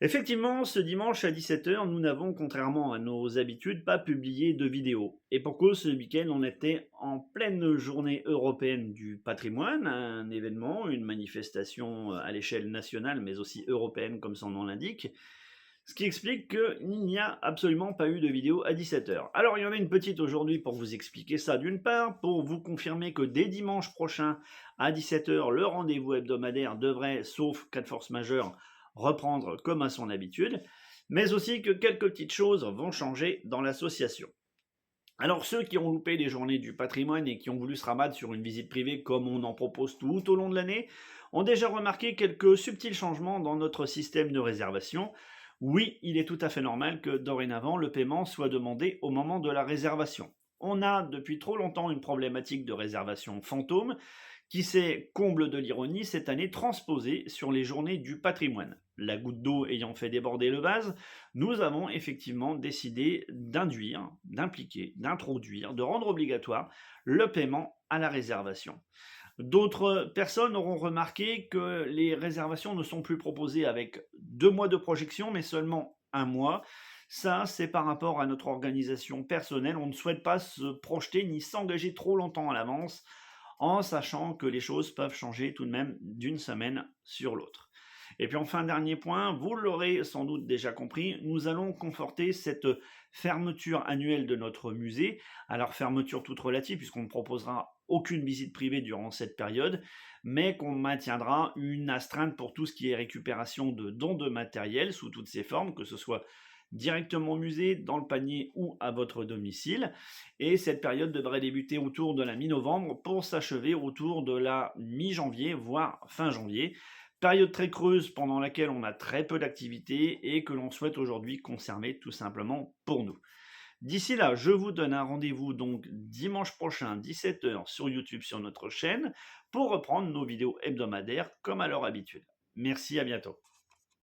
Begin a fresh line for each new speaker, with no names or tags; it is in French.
Effectivement, ce dimanche à 17 h, nous n'avons, contrairement à nos habitudes, pas publié de vidéo. Et pour cause, ce week-end, on était en pleine journée européenne du patrimoine, un événement, une manifestation à l'échelle nationale, mais aussi européenne, comme son nom l'indique. Ce qui explique qu'il n'y a absolument pas eu de vidéo à 17 h. Alors, il y en a une petite aujourd'hui pour vous expliquer ça d'une part, pour vous confirmer que dès dimanche prochain à 17 h, le rendez-vous hebdomadaire devrait, sauf cas de force majeure, reprendre comme à son habitude, mais aussi que quelques petites choses vont changer dans l'association. Alors ceux qui ont loupé les journées du patrimoine et qui ont voulu se rabattre sur une visite privée comme on en propose tout au long de l'année, ont déjà remarqué quelques subtils changements dans notre système de réservation. Oui, il est tout à fait normal que dorénavant le paiement soit demandé au moment de la réservation. On a depuis trop longtemps une problématique de réservation fantôme qui s'est, comble de l'ironie, cette année transposée sur les journées du patrimoine. La goutte d'eau ayant fait déborder le vase, nous avons effectivement décidé d'induire, d'impliquer, d'introduire, de rendre obligatoire le paiement à la réservation. D'autres personnes auront remarqué que les réservations ne sont plus proposées avec 2 mois de projection, mais seulement un mois. Ça, c'est par rapport à notre organisation personnelle. On ne souhaite pas se projeter ni s'engager trop longtemps à l'avance, en sachant que les choses peuvent changer tout de même d'une semaine sur l'autre. Et puis enfin, dernier point, vous l'aurez sans doute déjà compris, nous allons conforter cette fermeture annuelle de notre musée. Alors fermeture toute relative puisqu'on ne proposera aucune visite privée durant cette période, mais qu'on maintiendra une astreinte pour tout ce qui est récupération de dons de matériel sous toutes ses formes, que ce soit directement au musée, dans le panier ou à votre domicile. Et cette période devrait débuter autour de la mi-novembre pour s'achever autour de la mi-janvier, voire fin janvier. Période très creuse pendant laquelle on a très peu d'activité et que l'on souhaite aujourd'hui conserver tout simplement pour nous. D'ici là, je vous donne un rendez-vous donc dimanche prochain 17 h sur YouTube sur notre chaîne pour reprendre nos vidéos hebdomadaires comme à leur habitude. Merci, à bientôt.